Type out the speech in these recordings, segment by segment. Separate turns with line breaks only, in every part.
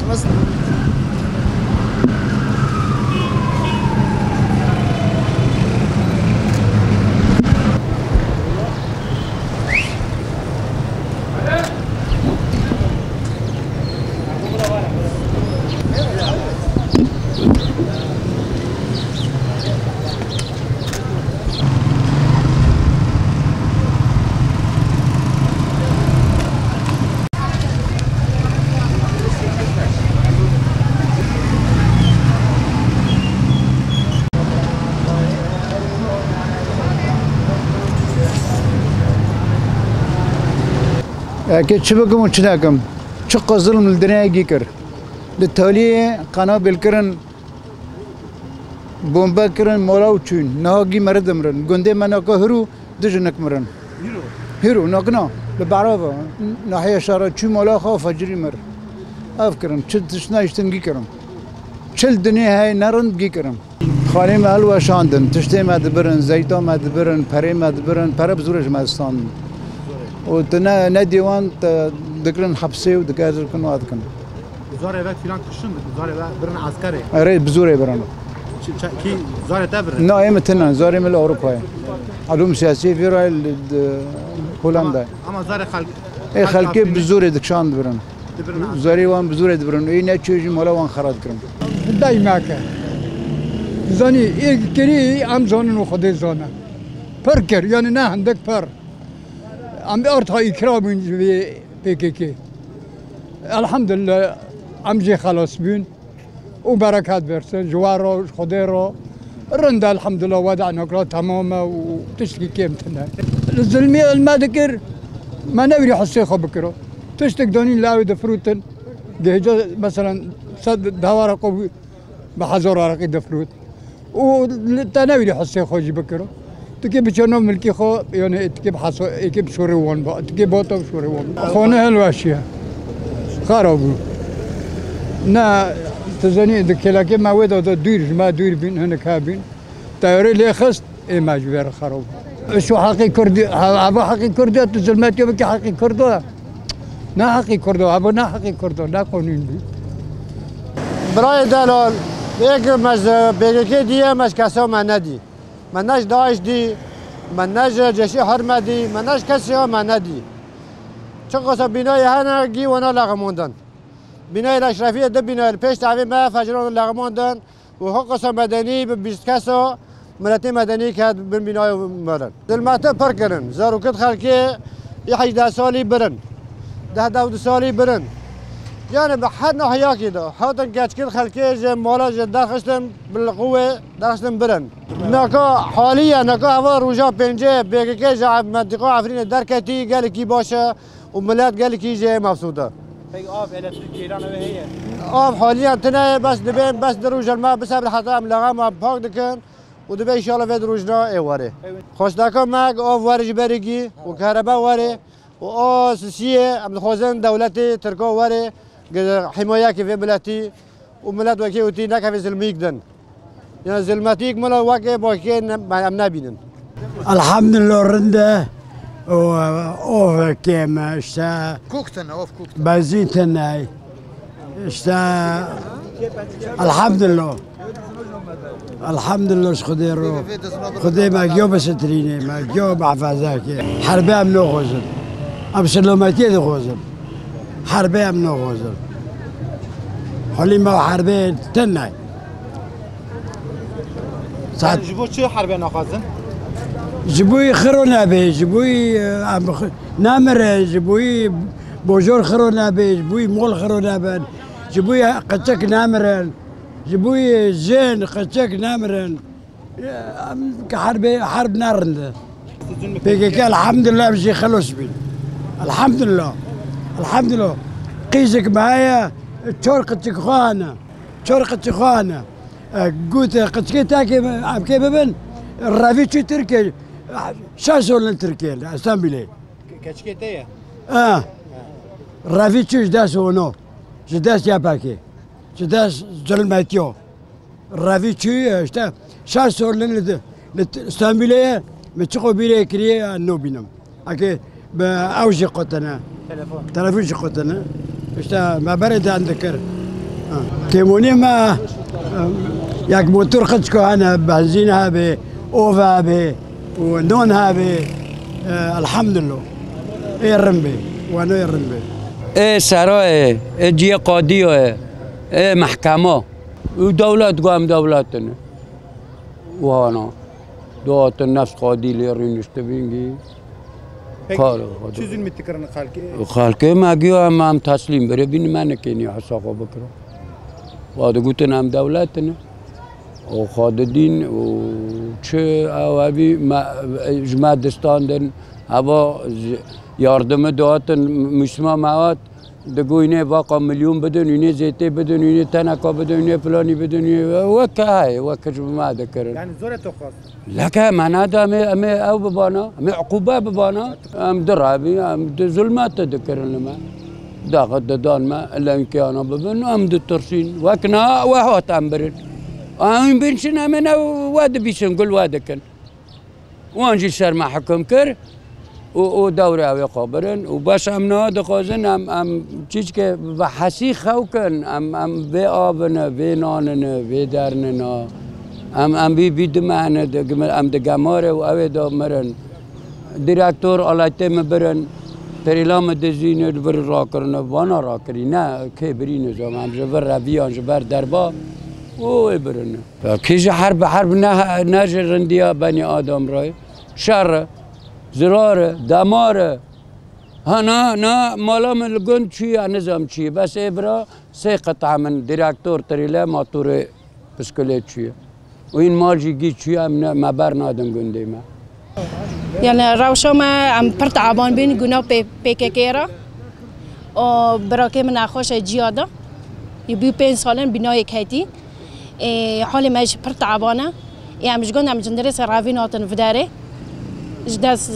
مثلا
اكيد شبكم وشناكم شق ظلم الدنيا يكر للتالي قنابل كرن بومبا كرن مولاو تشون نهاجي مرد مرن جندي مناكو هرو دجنك مرن هرو ناقنا ببعرفة ناحية شارع شو مولا خاف فجري مر افكرن شد تشنا يشتنجي كرم شل الدنيا هاي نرن جي كرم خالي مال وشاندن تشتي ما دبرن زيتا ما دبرن بري ما دبرن بري بزورج ما استان وتنا نديوان دكرن حبسي ودكاتر كانوا هذكن
زاري بقى فلان تشن زاري بقى برن عسكري
اريد بزوري برن
كي زاري تبرن
لا اي متنا زاري من اوروبا علوم سياسيه في راي هولندا
اما زاري خلق
اي خلقي بزوري دكشان برن زاري وان بزوري برن اي نتشوجي مولا وان خراد كرم
دايما زاني كري ام زانن وخدي زانا بركر يعني نه عندك بر عم بأرتها إكرام في PKK الحمد لله عم جي خلاص بين وبركات برسل جوارو خضيرو الرندا الحمد لله ودعنا كلا تماما وتشتكي كيمتنا الزلمي المذكر ما نبري حسيخه بكره تشتك دونين لاوي دفروتن جهجا مثلا صد دوارقو بحزور رقي دفروت وتنبري حسيخه جي بكره تكيب شنو ملكي خو يعني تكيب حصو يكيب سوري وان با تكيب بوتو سوري وان خونه الواشيه خرابو نا تزني دكلاكي ما ودا دير ما دير بين هنا كابين تايري لي خست اي ما جبر خراب شو حقي كردي ابو حقي كردي تزلمات يبكي حقي كردو نا حقي كردو ابو نا حقي كردو لا قانون بي
برای دلال یک مز بگی دیه مز کسا من ندی من نش داعش دی من نش جشی حرمه دی من نش کسی ها من ندی چون قصه بینای هنر گی ونا لغموندن بینای اشرفی ده بینای پیش تعویم ما فجران لغموندن و حق قصه مدنی به 20 کسا ملتی مدنی که بین بینای مرن ظلمت پر کرن زاروکت خلکی 18 سالی برن 12 سالی برن يعني بحد ناحية كده حاطن كاتكين خلكي زي مالا زي داخشتن بالقوة داخشتن برن نكا حاليا نكا هوا روجا بنجي بيجي زي منطقة عفرين دركتي قال كي باشا وملات قال كي زي مبسوطة
في آف إلكتريك إيران وهي
آف حاليا تنا بس دبين بس دروج الماء بس قبل حتى ملغام باق دكن ودبي إن شاء الله في دروجنا إيواري خوش دكان ماك آف وارج بريجي وكهرباء واري وآساسية عم خوزن دولتي تركو واري حماية كيف بلاتي وملات وكي وتي نكا في زلميك دن يعني زلماتيك ملا وكي بوكي ما نبينن
الحمد لله رنده او كيم اشتا
كوكتن اوف كوكتن
بازيتن هاي اشتا الحمد لله الحمد لله خديرو خدي ما جوب ستريني ما جوب عفازاك حربي امنو غوزن ام سلامتي غوزن حربي امنو غوزن حالي ما حربي تناي
ساعت جبو چه حربي ناخذن
جبوي خرو نابي جبوي نامر جبوي بوجور خرو نابي جبوي مول خرو نابن جبوي قتك نامرن جبوي زين قتك نامرن حرب نارن بيجي الحمد لله بجي خلص بين الحمد لله الحمد لله قيسك معايا شرقة خانة شرقة خانة قلت قتك تاكي كيف بن الرافيتشي تركي شاسول تركي استنبلي
كشكيتيه
الرافيتشي جداس ونو جداس يا باكي جداس زلماتيو الرافيتشي اشتا شاسول استنبلي متشقو بيري كريه نو بينم اكي باوجي قطنا تلفون قطنا اشتا ما برد عندك تيموني ما ياك موتور خدشكو أنا بنزين هابي أوف هابي ونون هابي الحمد لله إيه الرمبي وأنا الرمبي
إيه سراء إيه جي قاضي إيه محكمة ودولت قام دولتنا وانا دوات النفس قاضي اللي رينش تبينجي
چه zulmü تكرن خالك
خالك ما جيو هم تسليم بري بين ما نكيني حساقه بكره وهذا قلت هم دولتنا وخاد الدين وچه او ابي ما جماعة دستاندن هوا yardım داتن مسلمان مواد دقو اینه واقع میلیون بدون اینه زیتی بدون اینه تنکا بدون اینه فلانی بدون اینه وکه های وکه جو ما دکرن
يعني زورة تخص
لکه معناه دا امی او ببانا امی عقوبه ببانا ام درابی ام ظلمات دکرن لما داخل دان ما الا انکه انا ببن ام دترسین وکنا وهات امبرن ام بنشن امنا واد بیشن قل وادکن وانجي سر ما حكم كر ودوري او يقابرن وباش ام ناد قازن ام چیز که بحثی خوکن ام به آبنا به ناننا به درننا ام بی دمانه ام دگماره و اوه دا مرن دیرکتور آلایته مبرن پریلام دزینه بر را کرنه وانا را کری نه که بری نظام ام جبر رویان جبر دربا اوه برنه کیج حرب نه جرندیا بنی آدم رای شر زرار دمار هنا نا مالا من الجند شيء نظام شيء بس إبرة سه قطعة من ديركتور تريلا ماتور بسكليت شيء وين مال جي شيء من ما برنادم جندي ما
يعني روشة ما عم برت عبان بين جنوب بيكيرا و براكي من أخوش جيادة يبي بين سالن بناء كهتي حالي ماش برت عبانة يعني مش قلنا عم جندرس رافيناتن في داري جداس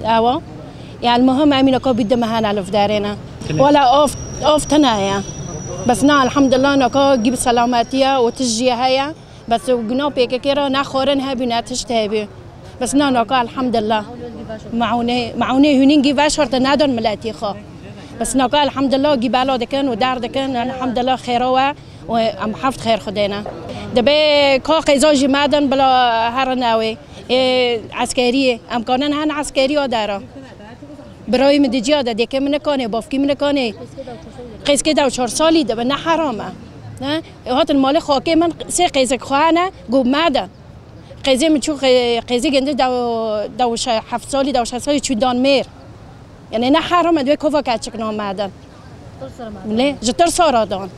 أوا يعني المهم أمينة كو بيد مهانا على فدارنا ولا أوف تنايا بس نا الحمد لله نكو جيب سلامتيا وتجي هيا بس وجنو بيكيرا ناخورن هبي ناتشتهبي بس نا نكو الحمد لله معوني هنين جيباش شرط نادون ملاتي خا بس نكو الحمد لله جيب على دكان ودار دكان الحمد لله خيروا وأم حفظ خير خدينا دبي كو قيزاجي مادن بلا هرناوي عسكرية أمكانن هن عسكرية دارا برای مدیجا ده دیگه من کنه بافکی من کنه قیس که دو 4 سالی ده نه حرامه نه هات المال خاکی من سه قیس خواهنه گو ماده قیزی من چو قیزی گنده دو 7 سالی دو 6 سالی چو دان میر یعنی نه حرامه دوی کوفا کچک نام ماده نه جتر سارا دان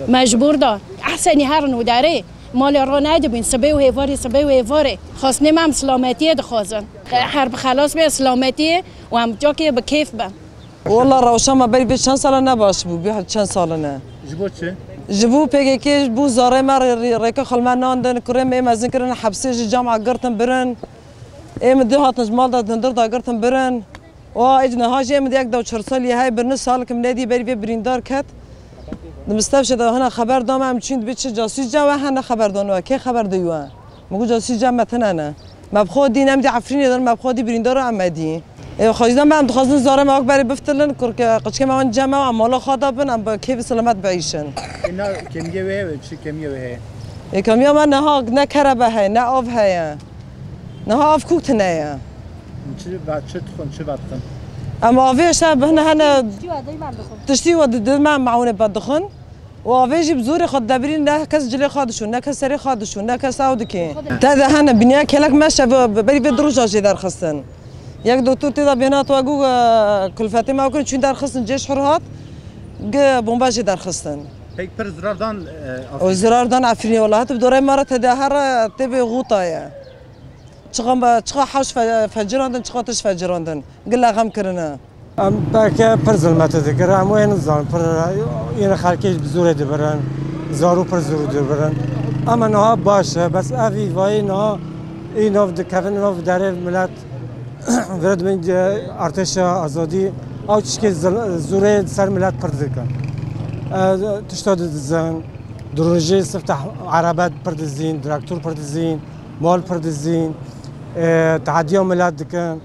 مجبور داد احسنی هر نوداره مال را نده بین سبه و هواره خواست نمیم سلامتیه دخوازن حرب خلاص به سلامتیه و هم جا که به کیف به
والله روشن ما بری به چند سال نباش بو بیاد چند سال نه
جبو چه؟
جبو پیگه که بو زاره ما ریک خلمان ناندن کرم ایم از اینکرن حبسه جامعه گرتن برن ایم ده هات نجمال دادن در گرتن برن و اجنه هاج ایم دیگ دو 4 سالی های برن سال کم ندی بری به بریندار کت مستفش ده هنا خبر دام هم چند بیچ جاسوس جا هنا خبر دانو که خبر دیوان مگو جاسوس جا متن نه مبخود دین هم دی عفرینی دارن مبخودی بریندار عمدی خواهیدم من خواستن زاره ما برای بفتلن کرد قچکه ما من جمع و مالا خاطر بنم با کیف سلامت بعیشن
اینا کمیه وه چی کمیه وه
کمیه من نه کربه های نه آب های نه آب کوکت نه
چی بعد چه تخون چه بعد خون
اما آویش هنا تشتی و دل من معونه بدخن و آویجی بزوری خود دبرین نه کس جلی خودشون نه کس سری خودشون نه کس عود کی تا ده هنا بنیا کلک ماشه بری به دروج آجی در خستن یک دکتر تیدا بینات و گو کلفتی ما کنی چون در خستن جیش حرات بمباجی در خستن
پک پر زراردان
و زراردان عفرینی والله تو دوره ما را تده هر تبی غوطایه چقا حوش فجراندن چقا تش فجراندن قل غم کرنا
ام باکه پر ظلمت دکره اما این زان پر این خالکیش بزوره دبرن زارو پر زور دبرن اما نه باشه بس اوی وای نه اینو دکفن نو داره ملت ورد من ارتش آزادی او چیزی زوره سر ملت پر دکن تشتاد زن دروژه سفتح عربات پر دزین دکتر پر دزین مال پر دزین تعدیه ملت دکن